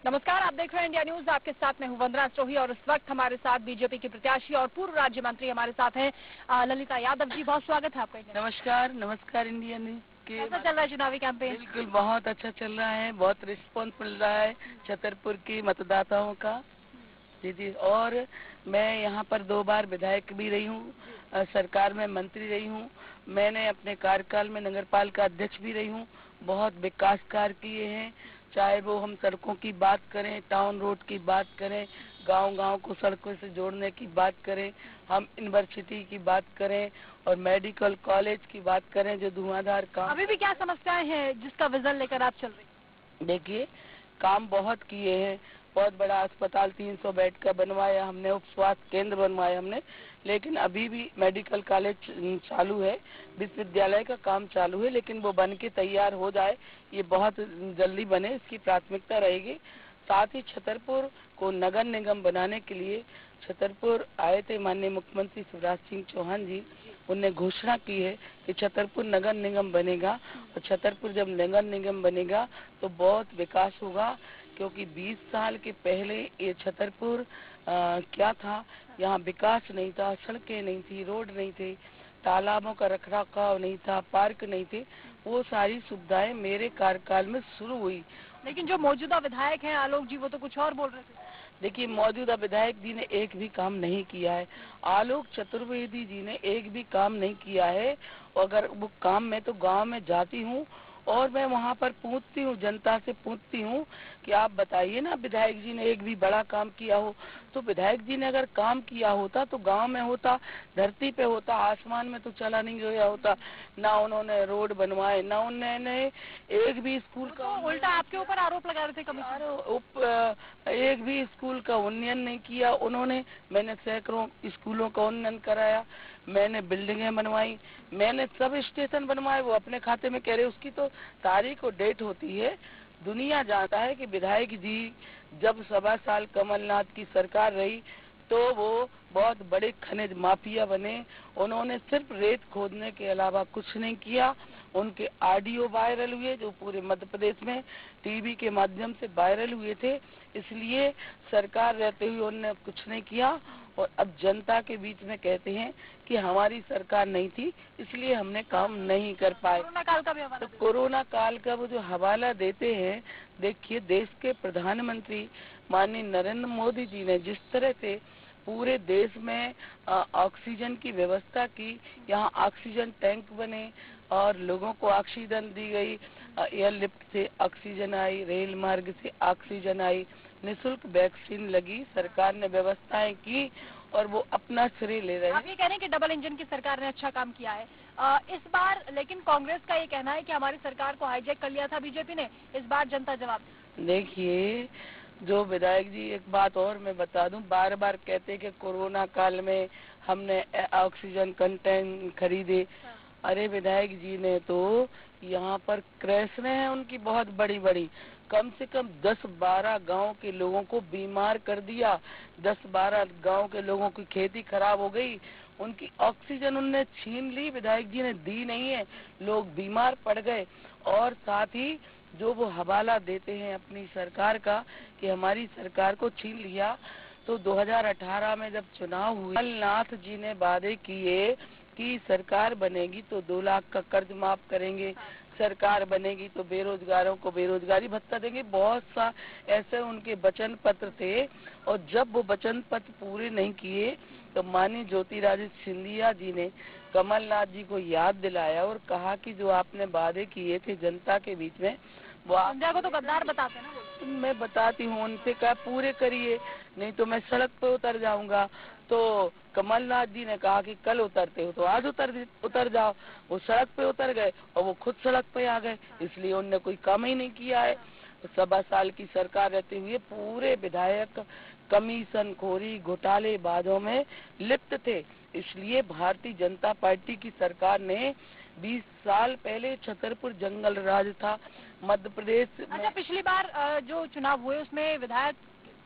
नमस्कार, आप देख रहे हैं इंडिया न्यूज। आपके साथ मैं हूं वंदना स्टोही और इस वक्त हमारे साथ बीजेपी की प्रत्याशी और पूर्व राज्य मंत्री हमारे साथ हैं ललिता यादव जी। बहुत स्वागत है आपका। नमस्कार इंडिया न्यूज के। कैसा चल रहा है चुनावी कैंपेन? बिल्कुल बहुत अच्छा चल रहा है, बहुत रिस्पॉन्स मिल रहा है छतरपुर की मतदाताओं का। जी, और मैं यहाँ पर 2 बार विधायक भी रही हूँ, सरकार में मंत्री रही हूँ। मैंने अपने कार्यकाल में नगरपालिका अध्यक्ष भी रही हूँ। बहुत विकास कार्य किए हैं, चाहे वो हम सड़कों की बात करें, टाउन रोड की बात करें, गांव-गांव को सड़कों से जोड़ने की बात करें, हम यूनिवर्सिटी की बात करें और मेडिकल कॉलेज की बात करें जो धुआंधार काम। अभी भी क्या समस्याएं हैं जिसका विजन लेकर आप चल रही हैं? देखिए, काम बहुत किए हैं। बहुत बड़ा अस्पताल 300 बेड का बनवाया हमने, उप स्वास्थ्य केंद्र बनवाया हमने, लेकिन अभी भी मेडिकल कॉलेज चालू है, विश्वविद्यालय का काम चालू है, लेकिन वो बन के तैयार हो जाए, ये बहुत जल्दी बने, इसकी प्राथमिकता रहेगी। साथ ही छतरपुर को नगर निगम बनाने के लिए छतरपुर आए थे माननीय मुख्यमंत्री शिवराज सिंह चौहान जी। उन्होंने घोषणा की है कि छतरपुर नगर निगम बनेगा, और छतरपुर जब नगर निगम बनेगा तो बहुत विकास होगा, क्योंकि 20 साल के पहले ये छतरपुर क्या था, यहाँ विकास नहीं था, सड़कें नहीं थी, रोड नहीं थे, तालाबों का रखरखाव नहीं था, पार्क नहीं थे। वो सारी सुविधाएं मेरे कार्यकाल में शुरू हुई। लेकिन जो मौजूदा विधायक हैं आलोक जी, वो तो कुछ और बोल रहे थे। देखिए, मौजूदा विधायक जी ने एक भी काम नहीं किया है। आलोक चतुर्वेदी जी ने एक भी काम नहीं किया है। अगर वो काम मैं तो गांव में जाती हूँ और मैं वहाँ पर पूछती हूँ, जनता से पूछती हूँ कि आप बताइए ना, विधायक जी ने एक भी बड़ा काम किया हो। तो विधायक जी ने अगर काम किया होता तो गांव में होता, धरती पे होता, आसमान में तो चला नहीं गया होता। ना उन्होंने रोड बनवाए, ना उन्होंने एक भी स्कूल का, उल्टा आपके ऊपर आरोप लगा रहे थे कमिश्नर, एक भी स्कूल का उन्नयन नहीं किया उन्होंने। मैंने सैकड़ों स्कूलों का उन्नयन कराया, मैंने बिल्डिंगें बनवाई, मैंने सब स्टेशन बनवाए। वो अपने खाते में कह रहे, उसकी तो तारीख और डेट होती है। दुनिया जानता है कि विधायक जी जब 1.25 साल कमलनाथ की सरकार रही तो वो बहुत बड़े खनिज माफिया बने। उन्होंने सिर्फ रेत खोदने के अलावा कुछ नहीं किया। उनके ऑडियो वायरल हुए जो पूरे मध्य प्रदेश में टीवी के माध्यम से वायरल हुए थे। इसलिए सरकार रहते हुए उन्होंने कुछ नहीं किया, और अब जनता के बीच में कहते हैं कि हमारी सरकार नहीं थी इसलिए हमने काम नहीं कर पाए। कोरोना काल का भी हवाला, तो कोरोना काल का वो जो हवाला देते हैं, देखिए देश के प्रधानमंत्री माननीय नरेंद्र मोदी जी ने जिस तरह से पूरे देश में ऑक्सीजन की व्यवस्था की, यहाँ ऑक्सीजन टैंक बने और लोगों को ऑक्सीजन दी गई, एयरलिफ्ट से ऑक्सीजन आई, रेल मार्ग से ऑक्सीजन आई, निःशुल्क वैक्सीन लगी, सरकार ने व्यवस्थाएं की और वो अपना श्रेय ले रहे हैं। आप ये कह रहे हैं कि डबल इंजन की सरकार ने अच्छा काम किया है इस बार, लेकिन कांग्रेस का ये कहना है कि हमारी सरकार को हाईजैक कर लिया था बीजेपी ने, इस बार जनता जवाब। देखिए, जो विधायक जी, एक बात और मैं बता दूं, बार बार कहते कि कोरोना काल में हमने ऑक्सीजन कंटेनर खरीदे। अरे विधायक जी ने तो यहाँ पर क्रैशें हैं उनकी बहुत बड़ी बड़ी, कम से कम 10-12 गांव के लोगों को बीमार कर दिया। 10-12 गांव के लोगों की खेती खराब हो गई, उनकी ऑक्सीजन उनने छीन ली, विधायक जी ने दी नहीं है, लोग बीमार पड़ गए। और साथ ही जो वो हवाला देते हैं अपनी सरकार का कि हमारी सरकार को छीन लिया, तो 2018 में जब चुनाव हुए, कमलनाथ जी ने वादे किए कि सरकार बनेगी तो 2 लाख का कर्ज माफ करेंगे, सरकार बनेगी तो बेरोजगारों को बेरोजगारी भत्ता देंगे। बहुत सा ऐसे उनके वचन पत्र थे, और जब वो वचन पत्र पूरे नहीं किए तो माननीय ज्योतिरादित्य सिंधिया जी ने कमलनाथ जी को याद दिलाया और कहा कि जो आपने वादे किए थे जनता के बीच में, वो सिंधिया को तो गद्दार बताते हैं ना। तो मैं बताती हूँ, उनसे कहा पूरे करिए, नहीं तो मैं सड़क पे उतर जाऊंगा। तो कमलनाथ जी ने कहा कि कल उतरते हो तो आज उतर जाओ। वो सड़क पे उतर गए और वो खुद सड़क पे आ गए, इसलिए उनने कोई काम ही नहीं किया है। 1.25 साल की सरकार रहते हुए पूरे विधायक कमीशन खोरी घोटालेबाजों में लिप्त थे। इसलिए भारतीय जनता पार्टी की सरकार ने 20 साल पहले छतरपुर जंगल राज था मध्य प्रदेश में। अच्छा, पिछली बार जो चुनाव हुए उसमें विधायक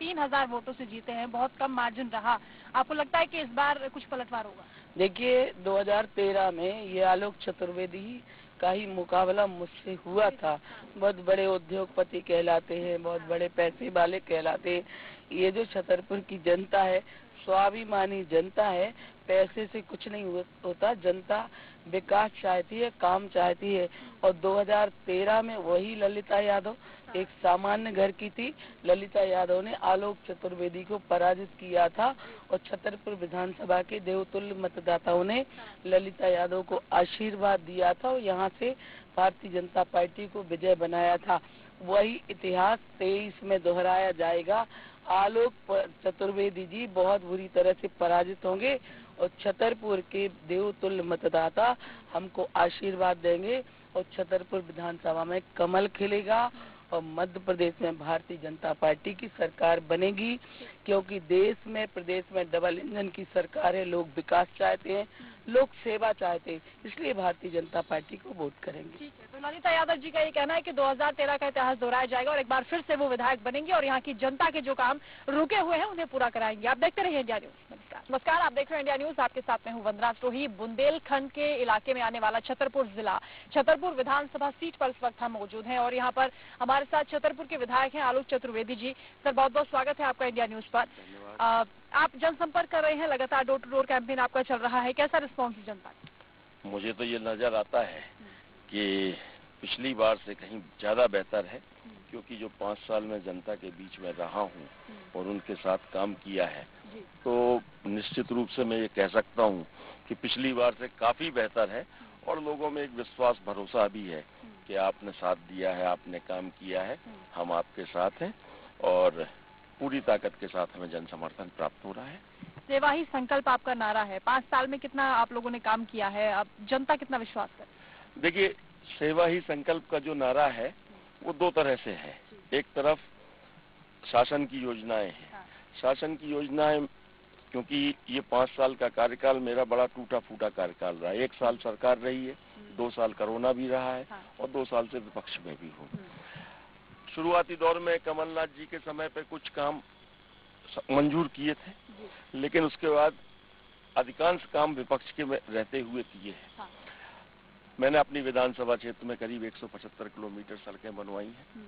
3000 वोटों से जीते हैं, बहुत कम मार्जिन रहा। आपको लगता है कि इस बार कुछ पलटवार होगा? देखिए, 2013 में ये आलोक चतुर्वेदी का ही मुकाबला मुझसे हुआ था। बहुत बड़े उद्योगपति कहलाते हैं, बहुत बड़े पैसे वाले कहलाते हैं। ये जो छतरपुर की जनता है, स्वाभिमानी जनता है, पैसे से कुछ नहीं होता। जनता विकास चाहती है, काम चाहती है। और 2013 में वही ललिता यादव एक सामान्य घर की थी। ललिता यादव ने आलोक चतुर्वेदी को पराजित किया था और छतरपुर विधानसभा के देवतुल्य मतदाताओं ने ललिता यादव को आशीर्वाद दिया था और यहाँ से भारतीय जनता पार्टी को विजय बनाया था। वही इतिहास 23 में दोहराया जाएगा। आलोक चतुर्वेदी जी बहुत बुरी तरह से पराजित होंगे और छतरपुर के देवतुल्य मतदाता हमको आशीर्वाद देंगे और छतरपुर विधानसभा में कमल खिलेगा और मध्य प्रदेश में भारतीय जनता पार्टी की सरकार बनेगी। क्योंकि देश में, प्रदेश में डबल इंजन की सरकार है। लोग विकास चाहते हैं, लोग सेवा चाहते हैं, इसलिए भारतीय जनता पार्टी को वोट करेंगे। ठीक है, तो ललिता यादव जी का ये कहना है कि 2013 का इतिहास दोहराया जाएगा और एक बार फिर से वो विधायक बनेंगे और यहाँ की जनता के जो काम रुके हुए हैं उन्हें पूरा कराएंगे। आप देखते रहिए इंडिया न्यूज। नमस्कार, आप देख रहे हैं इंडिया न्यूज। आपके साथ में हूँ वंदना स्टोही। बुंदेलखंड के इलाके में आने वाला छतरपुर जिला, छतरपुर विधानसभा सीट पर इस वक्त हम मौजूद हैं और यहाँ पर हमारे साथ छतरपुर के विधायक हैं आलोक चतुर्वेदी जी। सर, बहुत बहुत स्वागत है आपका इंडिया न्यूज पर। आप जनसंपर्क कर रहे हैं, लगातार डोर टू डोर कैंपेन आपका चल रहा है, कैसा रिस्पॉन्स है जनता का? मुझे तो ये नजर आता है कि पिछली बार से कहीं ज्यादा बेहतर है, क्योंकि जो 5 साल में जनता के बीच में रहा हूँ और उनके साथ काम किया है, तो निश्चित रूप से मैं ये कह सकता हूँ कि पिछली बार से काफी बेहतर है और लोगों में एक विश्वास, भरोसा भी है कि आपने साथ दिया है, आपने काम किया है, हम आपके साथ हैं और पूरी ताकत के साथ हमें जन समर्थन प्राप्त हो रहा है। सेवा ही संकल्प आपका नारा है। 5 साल में कितना आप लोगों ने काम किया है, अब जनता कितना विश्वास करे? देखिए, सेवा ही संकल्प का जो नारा है वो 2 तरह से है। एक तरफ शासन की योजनाएं हैं। शासन की योजनाएं, क्योंकि ये 5 साल का कार्यकाल मेरा बड़ा टूटा फूटा कार्यकाल रहा है। 1 साल सरकार रही है, 2 साल कोरोना भी रहा है और 2 साल से विपक्ष में भी हूँ। शुरुआती दौर में कमलनाथ जी के समय पे कुछ काम मंजूर किए थे, लेकिन उसके बाद अधिकांश काम विपक्ष के रहते हुए किए हैं। मैंने अपनी विधानसभा क्षेत्र में करीब 175 किलोमीटर सड़कें बनवाई हैं।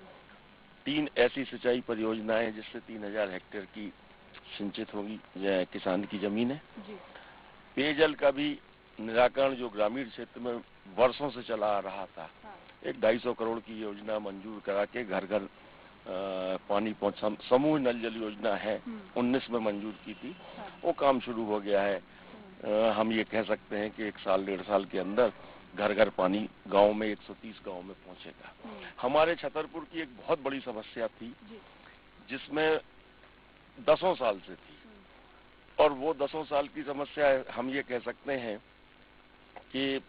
3 ऐसी सिंचाई परियोजनाएं हैं जिससे 3000 हेक्टेयर की सिंचित होगी किसान की जमीन है। पेयजल का भी निराकरण जो ग्रामीण क्षेत्र में वर्षों से चला आ रहा था, एक 250 करोड़ की योजना मंजूर करा के घर घर पानी पहुंचा, समूह नल जल योजना है, 19 में मंजूर की थी, वो काम शुरू हो गया है। हम ये कह सकते हैं कि 1 साल 1.5 साल के अंदर घर घर पानी गांव में 130 गांव में पहुंचेगा। हमारे छतरपुर की एक बहुत बड़ी समस्या थी जिसमें 10 साल से थी और वो 10 साल की समस्या हम ये कह सकते हैं कि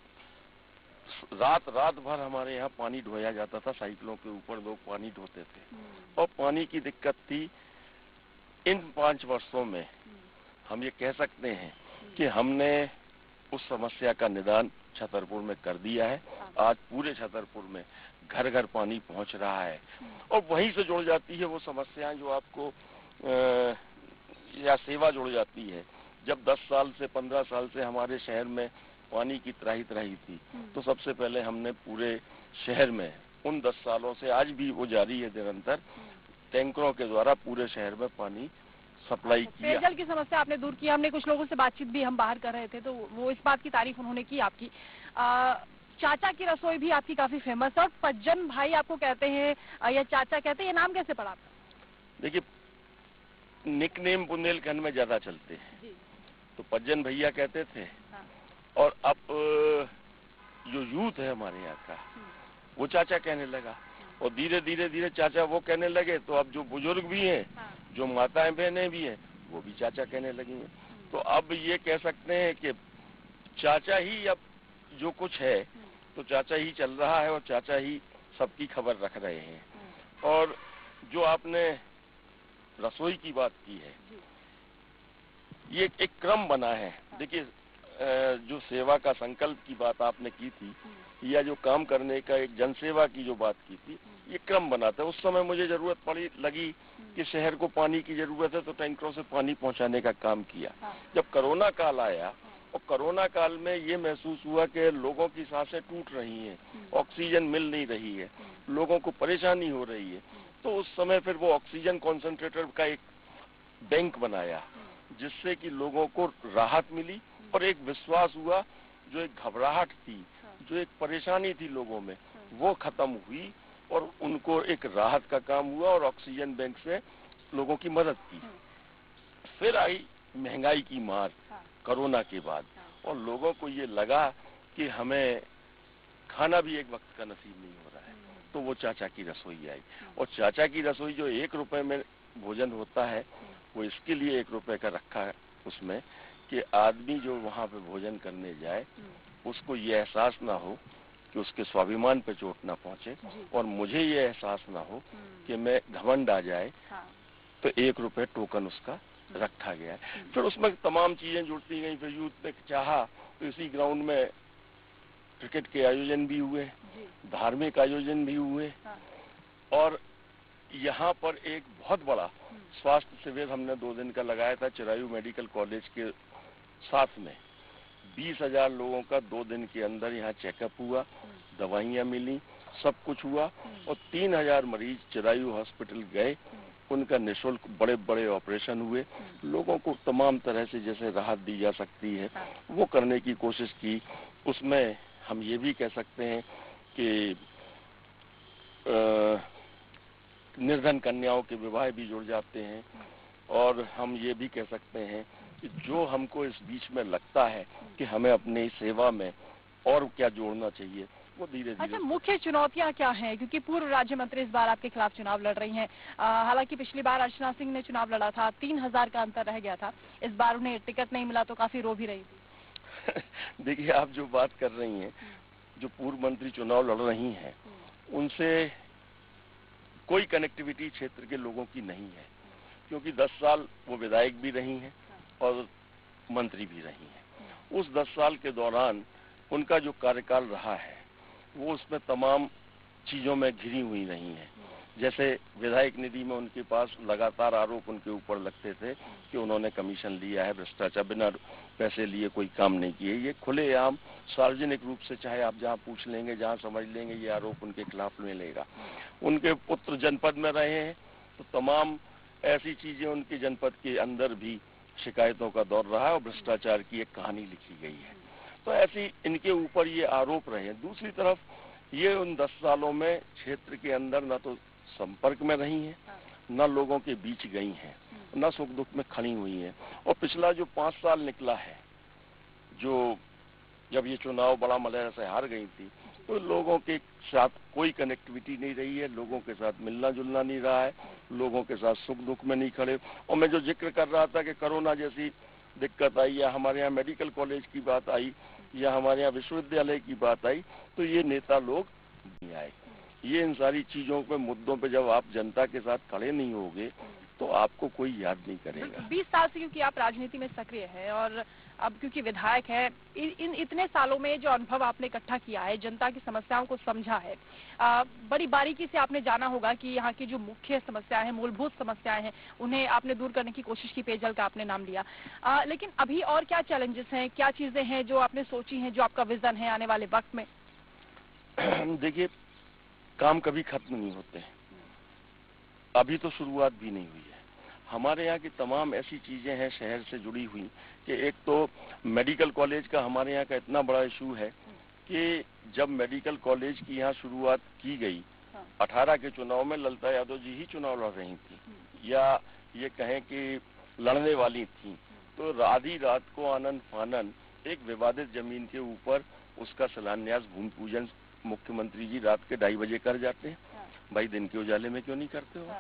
रात भर हमारे यहाँ पानी ढोया जाता था। साइकिलों के ऊपर लोग पानी ढोते थे और पानी की दिक्कत थी। इन 5 वर्षों में हम ये कह सकते हैं कि हमने उस समस्या का निदान छतरपुर में कर दिया है। आज पूरे छतरपुर में घर घर पानी पहुंच रहा है और वहीं से जुड़ जाती है वो समस्याएं जो आपको या सेवा जुड़ जाती है। जब 10 साल से 15 साल से हमारे शहर में पानी की त्राही थी, तो सबसे पहले हमने पूरे शहर में उन 10 सालों से आज भी वो जारी है निरंतर, टैंकरों के द्वारा पूरे शहर में पानी सप्लाई किया। पेयजल की समस्या आपने दूर की। हमने कुछ लोगों से बातचीत भी हम बाहर कर रहे थे तो वो इस बात की तारीफ उन्होंने की आपकी। चाचा की रसोई भी आपकी काफी फेमस है और पज्जन भाई आपको कहते हैं या चाचा कहते हैं, ये नाम कैसे पड़ा आपका? देखिए, निकनेम बुंदेलखंड में ज्यादा चलते हैं, तो पज्जन भैया कहते थे और अब जो यूथ है हमारे यहाँ का वो चाचा कहने लगा और धीरे धीरे चाचा वो कहने लगे। तो अब जो बुजुर्ग भी हैं, जो माताएं बहनें भी हैं, वो भी चाचा कहने लगी हैं। तो अब ये कह सकते हैं कि चाचा ही अब जो कुछ है तो चाचा ही चल रहा है और चाचा ही सबकी खबर रख रहे हैं। और जो आपने रसोई की बात की है, ये एक क्रम बना है। देखिए, जो सेवा का संकल्प की बात आपने की थी या जो काम करने का एक जनसेवा की जो बात की थी, ये क्रम बना था। उस समय मुझे जरूरत लगी कि शहर को पानी की जरूरत है तो टैंकरों से पानी पहुंचाने का काम किया। जब कोरोना काल आया और कोरोना काल में ये महसूस हुआ कि लोगों की सांसें टूट रही हैं, ऑक्सीजन मिल नहीं रही है, लोगों को परेशानी हो रही है। तो उस समय फिर वो ऑक्सीजन कॉन्सेंट्रेटर का एक बैंक बनाया, जिससे कि लोगों को राहत मिली और एक विश्वास हुआ, जो एक घबराहट थी, जो एक परेशानी थी लोगों में, वो खत्म हुई और उनको एक राहत का काम हुआ और ऑक्सीजन बैंक से लोगों की मदद की। फिर आई महंगाई की मार कोरोना के बाद, और लोगों को ये लगा कि हमें खाना भी एक वक्त का नसीब नहीं हो रहा है, तो वो चाचा की रसोई आई। और चाचा की रसोई जो 1 रुपए में भोजन होता है, वो इसके लिए 1 रुपए का रखा है उसमें कि आदमी जो वहाँ पे भोजन करने जाए, उसको ये एहसास ना हो कि उसके स्वाभिमान पे चोट ना पहुंचे, और मुझे ये एहसास ना हो कि मैं घमंड आ जाए। तो 1 रुपए टोकन उसका रखा गया है। फिर उसमें तमाम चीजें जुड़ती गई। फिर यूथ ने चाहा तो इसी ग्राउंड में क्रिकेट के आयोजन भी हुए, धार्मिक आयोजन भी हुए, और यहाँ पर एक बहुत बड़ा स्वास्थ्य शिविर हमने 2 दिन का लगाया था चिरायू मेडिकल कॉलेज के साथ में। 20,000 लोगों का 2 दिन के अंदर यहाँ चेकअप हुआ, दवाइयाँ मिली, सब कुछ हुआ, और 3,000 मरीज चिरायू हॉस्पिटल गए, उनका निःशुल्क बड़े बड़े ऑपरेशन हुए। लोगों को तमाम तरह से जैसे राहत दी जा सकती है वो करने की कोशिश की। उसमें हम ये भी कह सकते हैं कि निर्धन कन्याओं के विवाह भी जुड़ जाते हैं, और हम ये भी कह सकते हैं कि जो हमको इस बीच में लगता है कि हमें अपनी सेवा में और क्या जोड़ना चाहिए, वो धीरे धीरे। अच्छा, मुख्य चुनौतियां क्या हैं? क्योंकि पूर्व राज्य मंत्री इस बार आपके खिलाफ चुनाव लड़ रही हैं। हालांकि पिछली बार अर्चना सिंह ने चुनाव लड़ा था, 3,000 का अंतर रह गया था। इस बार उन्हें टिकट नहीं मिला तो काफी रो भी रही थी। देखिए, आप जो बात कर रही हैं, जो पूर्व मंत्री चुनाव लड़ रही हैं, उनसे कोई कनेक्टिविटी क्षेत्र के लोगों की नहीं है, क्योंकि 10 साल वो विधायक भी रही हैं और मंत्री भी रही हैं। उस 10 साल के दौरान उनका जो कार्यकाल रहा है, वो उसमें तमाम चीजों में घिरी हुई रही हैं। जैसे विधायक निधि में उनके पास लगातार आरोप उनके ऊपर लगते थे कि उन्होंने कमीशन लिया है, भ्रष्टाचार, बिना पैसे लिए कोई काम नहीं किए। ये खुलेआम सार्वजनिक रूप से, चाहे आप जहां पूछ लेंगे, जहां समझ लेंगे, ये आरोप उनके खिलाफ मिलेगा। उनके पुत्र जनपद में रहे हैं, तो तमाम ऐसी चीजें उनके जनपद के अंदर भी शिकायतों का दौर रहा है और भ्रष्टाचार की एक कहानी लिखी गई है। तो ऐसी इनके ऊपर ये आरोप रहे हैं। दूसरी तरफ ये उन 10 सालों में क्षेत्र के अंदर न तो संपर्क में रही हैं, न लोगों के बीच गई हैं, न सुख दुख में खड़ी हुई हैं। और पिछला जो 5 साल निकला है, जो जब ये चुनाव बड़ा मलहर से हार गई थी, तो लोगों के साथ कोई कनेक्टिविटी नहीं रही है, लोगों के साथ मिलना जुलना नहीं रहा है, लोगों के साथ सुख दुख में नहीं खड़े। और मैं जो जिक्र कर रहा था कि कोरोना जैसी दिक्कत आई, या हमारे यहाँ मेडिकल कॉलेज की बात आई, या हमारे यहाँ विश्वविद्यालय की बात आई, तो ये नेता लोग नहीं आए। ये इन सारी चीजों पे, मुद्दों पे जब आप जनता के साथ खड़े नहीं होगे, तो आपको कोई याद नहीं करेगा। 20 साल से क्योंकि आप राजनीति में सक्रिय है, और अब क्योंकि विधायक है, इन इतने सालों में जो अनुभव आपने इकट्ठा किया है, जनता की समस्याओं को समझा है, बड़ी बारीकी से आपने जाना होगा कि यहाँ की जो मुख्य समस्याएं हैं, मूलभूत समस्याएं हैं, उन्हें आपने दूर करने की कोशिश की। पेयजल का आपने नाम लिया, लेकिन अभी और क्या चैलेंजेस हैं, क्या चीजें हैं जो आपने सोची हैं, जो आपका विजन है आने वाले वक्त में? देखिए, काम कभी खत्म नहीं होते हैं, अभी तो शुरुआत भी नहीं हुई है। हमारे यहाँ की तमाम ऐसी चीजें हैं शहर से जुड़ी हुई कि एक तो मेडिकल कॉलेज का हमारे यहाँ का इतना बड़ा इशू है कि जब मेडिकल कॉलेज की यहाँ शुरुआत की गई, 18 के चुनाव में ललिता यादव जी ही चुनाव लड़ रही थी, या ये कहें कि लड़ने वाली थी, तो आधी रात को आनन फानन एक विवादित जमीन के ऊपर उसका शिलान्यास, भूमि पूजन मुख्यमंत्री जी रात के 2:30 बजे कर जाते हैं। भाई, दिन के उजाले में क्यों नहीं करते हो?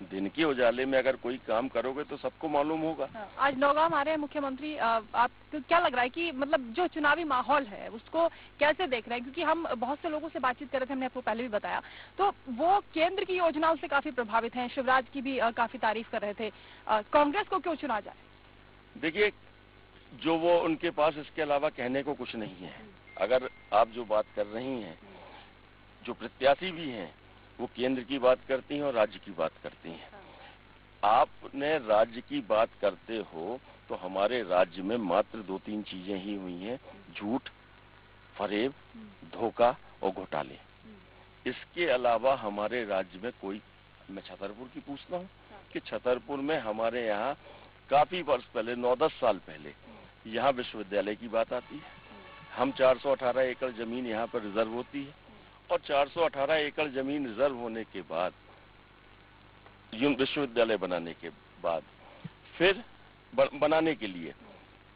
दिन के उजाले में अगर कोई काम करोगे तो सबको मालूम होगा। आज नौगांव आ रहे हैं मुख्यमंत्री, आपको क्या लग रहा है कि मतलब जो चुनावी माहौल है उसको कैसे देख रहे हैं? क्योंकि हम बहुत से लोगों से बातचीत कर रहे थे, हमने आपको पहले भी बताया, तो वो केंद्र की योजनाओं से काफी प्रभावित हैं, शिवराज की भी काफी तारीफ कर रहे थे। कांग्रेस को क्यों चुना जाए? देखिए, जो वो उनके पास इसके अलावा कहने को कुछ नहीं है। अगर आप जो बात कर रही हैं, जो प्रत्याशी भी हैं, वो केंद्र की बात करती हैं और राज्य की बात करती हैं। आपने राज्य की बात करते हो तो हमारे राज्य में मात्र 2-3 चीजें ही हुई हैं, झूठ, फरेब, धोखा और घोटाले। इसके अलावा हमारे राज्य में कोई, मैं छतरपुर की पूछता हूँ कि छतरपुर में हमारे यहाँ काफी वर्ष पहले 9-10 साल पहले यहाँ विश्वविद्यालय की बात आती है। हम 418 एकड़ जमीन यहाँ पर रिजर्व होती है और 418 एकड़ जमीन रिजर्व होने के बाद विश्वविद्यालय बनाने के बाद फिर बनाने के लिए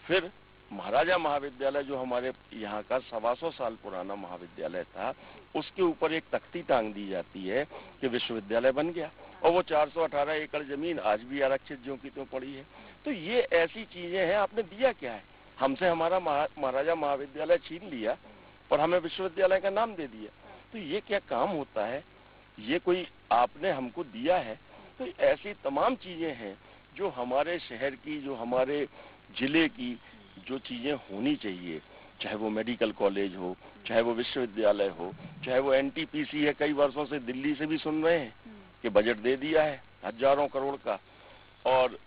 फिर महाराजा महाविद्यालय जो हमारे यहाँ का 125 साल पुराना महाविद्यालय था, उसके ऊपर एक तख्ती टांग दी जाती है कि विश्वविद्यालय बन गया और वो 418 एकड़ जमीन आज भी आरक्षित ज्यों की त्यों पड़ी है। तो ये ऐसी चीजें हैं। आपने दिया क्या है? हमसे हमारा महाराजा महाविद्यालय छीन लिया और हमें विश्वविद्यालय का नाम दे दिया। तो ये क्या काम होता है? ये कोई आपने हमको दिया है? तो ऐसी तमाम चीजें हैं जो हमारे शहर की, जो हमारे जिले की जो चीजें होनी चाहिए, चाहे वो मेडिकल कॉलेज हो, चाहे वो विश्वविद्यालय हो, चाहे वो एनटीपीसी है। कई वर्षों से दिल्ली से भी सुन रहे हैं कि बजट दे दिया है हजारों करोड़ का, और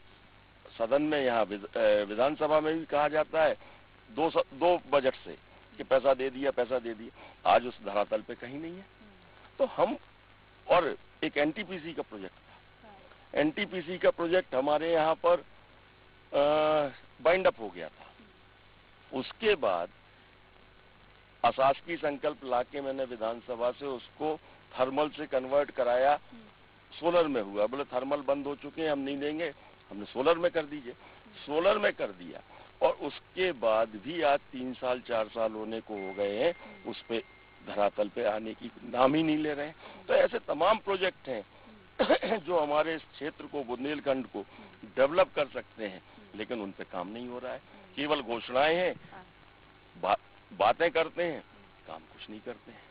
सदन में यहाँ विधानसभा में भी कहा जाता है दो बजट से कि पैसा दे दिया, पैसा दे दिया। आज उस धरातल पे कहीं नहीं है। तो हम, और एक एनटीपीसी का प्रोजेक्ट था, एनटीपीसी का प्रोजेक्ट हमारे यहाँ पर बाइंड अप हो गया था। उसके बाद अशासकीय संकल्प लाके मैंने विधानसभा से उसको थर्मल से कन्वर्ट कराया, सोलर में हुआ। बोले थर्मल बंद हो चुके हैं, हम नहीं देंगे, हमने सोलर में कर दीजिए। सोलर में कर दिया और उसके बाद भी आज 3 साल 4 साल होने को हो गए हैं, उस पे धरातल पे आने की नाम ही नहीं ले रहे हैं। तो ऐसे तमाम प्रोजेक्ट हैं जो हमारे इस क्षेत्र को, बुंदेलखंड को डेवलप कर सकते हैं, लेकिन उन पे काम नहीं हो रहा है। केवल घोषणाएं हैं, बातें करते हैं, काम कुछ नहीं करते हैं।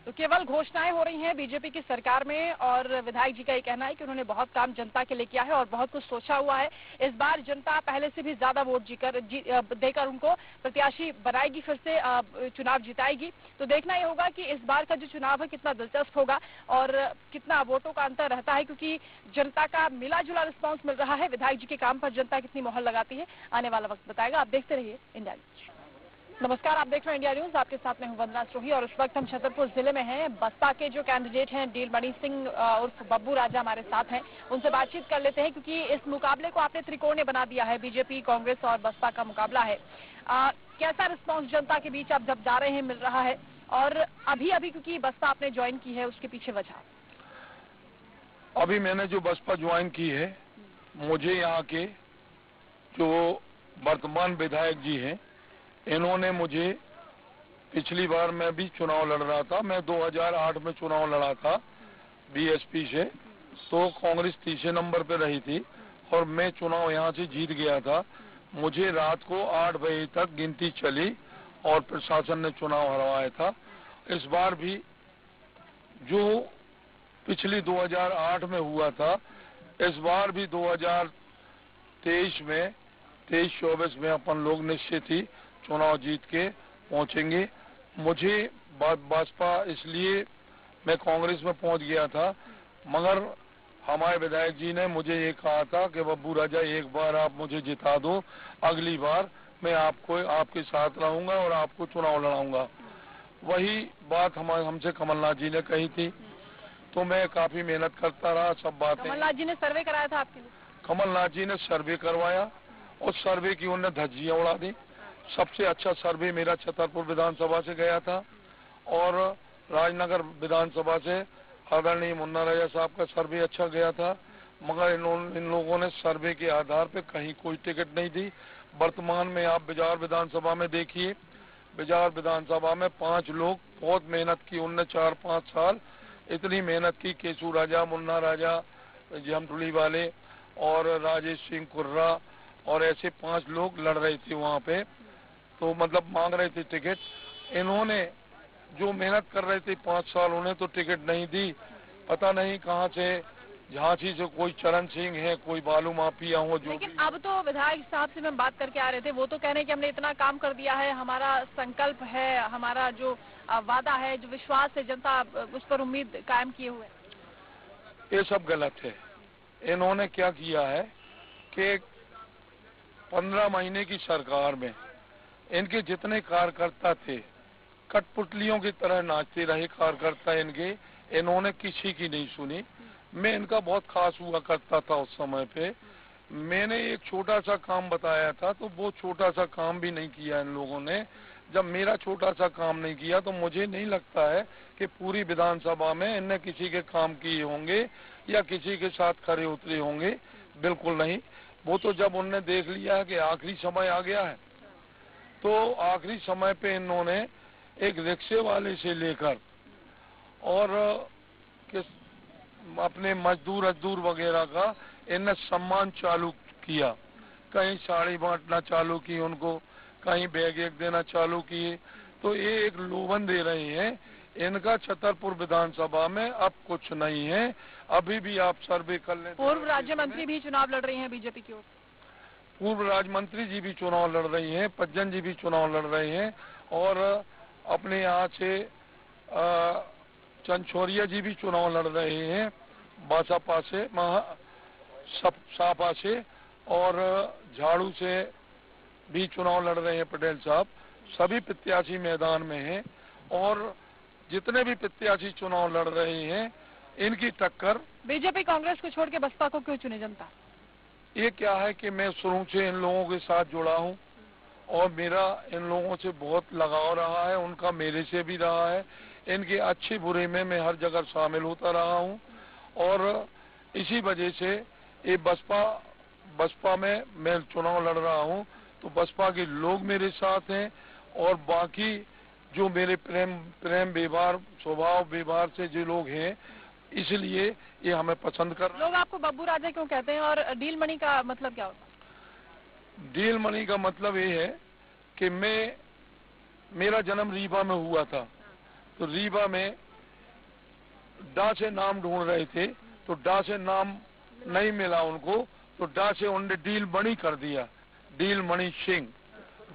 तो केवल घोषणाएं हो रही हैं बीजेपी की सरकार में, और विधायक जी का ये कहना है कि उन्होंने बहुत काम जनता के लिए किया है और बहुत कुछ सोचा हुआ है। इस बार जनता पहले से भी ज्यादा वोट देकर उनको प्रत्याशी बनाएगी, फिर से चुनाव जिताएगी। तो देखना ये होगा कि इस बार का जो चुनाव है कितना दिलचस्प होगा और कितना वोटों का अंतर रहता है, क्योंकि जनता का मिला जुला रिस्पॉन्स मिल रहा है। विधायक जी के काम पर जनता कितनी मोहर लगाती है, आने वाला वक्त बताएगा। आप देखते रहिए इंडिया न्यूज। नमस्कार, आप देख रहे हैं इंडिया न्यूज। आपके साथ मैं हूं वंदना स्रोही और इस वक्त हम छतरपुर जिले में हैं। बसपा के जो कैंडिडेट हैं नीलमणि सिंह उर्फ बब्बू राजा हमारे साथ हैं, उनसे बातचीत कर लेते हैं, क्योंकि इस मुकाबले को आपने त्रिकोणीय बना दिया है। बीजेपी, कांग्रेस और बसपा का मुकाबला है। कैसा रिस्पॉन्स जनता के बीच आप जब जा रहे हैं मिल रहा है, और अभी क्योंकि बसपा आपने ज्वाइन की है, उसके पीछे वजह? अभी मैंने जो बसपा ज्वाइन की है, मुझे यहाँ के जो वर्तमान विधायक जी हैं, इन्होंने मुझे, पिछली बार मैं भी चुनाव लड़ रहा था, मैं 2008 में चुनाव लड़ा था बीएसपी से, तो कांग्रेस तीसरे नंबर पे रही थी और मैं चुनाव यहाँ से जीत गया था। मुझे रात को 8 बजे तक गिनती चली और प्रशासन ने चुनाव हरवाया था। इस बार भी जो पिछली 2008 में हुआ था, इस बार भी 2023 में 23-24 में अपन लोग निश्चित ही चुनाव जीत के पहुंचेंगे। मुझे बसपा, इसलिए मैं कांग्रेस में पहुंच गया था, मगर हमारे विधायक जी ने मुझे ये कहा था कि बब्बू राजा एक बार आप मुझे जिता दो, अगली बार मैं आपके साथ रहूंगा और आपको चुनाव लड़ाऊंगा। वही बात हमसे कमलनाथ जी ने कही थी, तो मैं काफी मेहनत करता रहा। सब बातें कमलनाथ जी ने सर्वे कराया था आपके लिए? कमलनाथ जी ने सर्वे करवाया और सर्वे की उन्होंने धज्जियां उड़ा दी। सबसे अच्छा सर्वे मेरा छतरपुर विधानसभा से गया था और राजनगर विधानसभा से आदरणीय मुन्ना राजा साहब का सर्वे अच्छा गया था, मगर इन लोगों ने सर्वे के आधार पे कहीं कोई टिकट नहीं दी। वर्तमान में आप बिजार विधानसभा में देखिए, बिजार विधानसभा में 5 लोग बहुत मेहनत की, उनने 4-5 साल इतनी मेहनत की। केशू राजा, मुन्ना राजा, जमटुली वाले और राजेश सिंह कुर्रा और ऐसे 5 लोग लड़ रहे थे वहाँ पे, तो मतलब मांग रहे थे टिकट। इन्होंने जो मेहनत कर रहे थे 5 साल, उन्हें तो टिकट नहीं दी। पता नहीं कहाँ से, झांसी से कोई चरण सिंह है, कोई बालू माफिया हो जो। लेकिन अब तो विधायक साहब से मैं बात करके आ रहे थे, वो तो कह रहे हैं कि हमने इतना काम कर दिया है, हमारा संकल्प है, हमारा जो वादा है, जो विश्वास है, जनता उस पर उम्मीद कायम किए हुए। ये सब गलत है। इन्होंने क्या किया है कि 15 महीने की सरकार में इनके जितने कार्यकर्ता थे कठपुतलियों की तरह नाचते रहे कार्यकर्ता इनके, इन्होंने किसी की नहीं सुनी। मैं इनका बहुत खास हुआ करता था उस समय पे। मैंने एक छोटा सा काम बताया था तो वो छोटा सा काम भी नहीं किया इन लोगों ने। जब मेरा छोटा सा काम नहीं किया तो मुझे नहीं लगता है कि पूरी विधानसभा में इनने किसी के काम किए होंगे या किसी के साथ खड़े उतरे होंगे, बिल्कुल नहीं। वो तो जब उनने देख लिया है कि आखिरी समय आ गया है तो आखिरी समय पे इन्होंने एक रिक्शे वाले से लेकर और अपने मजदूर वगैरह का इनने सम्मान चालू किया। कहीं साड़ी बांटना चालू की उनको, कहीं बैग एक देना चालू किए। तो ये एक लोभन दे रहे हैं। इनका छतरपुर विधानसभा में अब कुछ नहीं है। अभी भी आप सर्वे कर लें। पूर्व राज्य मंत्री भी चुनाव लड़ रही हैं बीजेपी की ओर। पूर्व राज्य मंत्री जी भी चुनाव लड़ रही हैं, पज्जन जी भी चुनाव लड़ रहे हैं और अपने यहाँ से चंचोरिया जी भी चुनाव लड़ रहे हैं बासापा से, सापा से, और झाड़ू से भी चुनाव लड़ रहे हैं पटेल साहब। सभी प्रत्याशी मैदान में हैं और जितने भी प्रत्याशी चुनाव लड़ रहे हैं इनकी टक्कर। बीजेपी कांग्रेस को छोड़ के बसपा को क्यों चुने जनता? ये क्या है कि मैं शुरू से इन लोगों के साथ जुड़ा हूँ और मेरा इन लोगों से बहुत लगाव रहा है, उनका मेरे से भी रहा है। इनके अच्छे बुरे में मैं हर जगह शामिल होता रहा हूँ और इसी वजह से ये बसपा में मैं चुनाव लड़ रहा हूँ तो बसपा के लोग मेरे साथ हैं और बाकी जो मेरे प्रेम व्यवहार स्वभाव व्यवहार से जो लोग हैं इसलिए ये हमें पसंद कर। लोग आपको बब्बू राजा क्यों कहते हैं और डील मनी का मतलब क्या होता है? डील मनी का मतलब ये है कि मेरा जन्म रीवा में हुआ था तो रीवा में डा से नाम ढूंढ रहे थे तो डा से नाम नहीं मिला उनको तो डा से उन्होंने डील मणि कर दिया, डील मणि सिंह।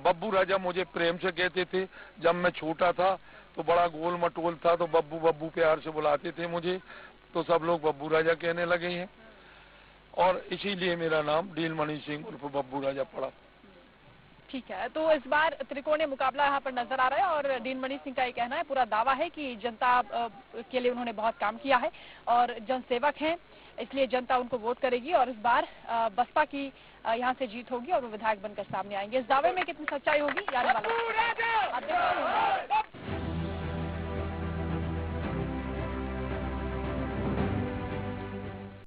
बब्बू राजा मुझे प्रेम से कहते थे। जब मैं छोटा था तो बड़ा गोल मटोल था तो बब्बू बब्बू प्यार से बुलाते थे मुझे, तो सब लोग बब्बू राजा कहने लगे हैं और इसीलिए मेरा नाम डील मणि सिंह उर्फ बब्बू राजा पड़ा। ठीक है, तो इस बार त्रिकोणीय मुकाबला यहाँ पर नजर आ रहा है और डील मणि सिंह का ये कहना है, पूरा दावा है कि जनता के लिए उन्होंने बहुत काम किया है और जनसेवक हैं, इसलिए जनता उनको वोट करेगी और इस बार बसपा की यहाँ से जीत होगी और वो विधायक बनकर सामने आएंगे। इस दावे में कितनी सच्चाई होगी, यानी वाला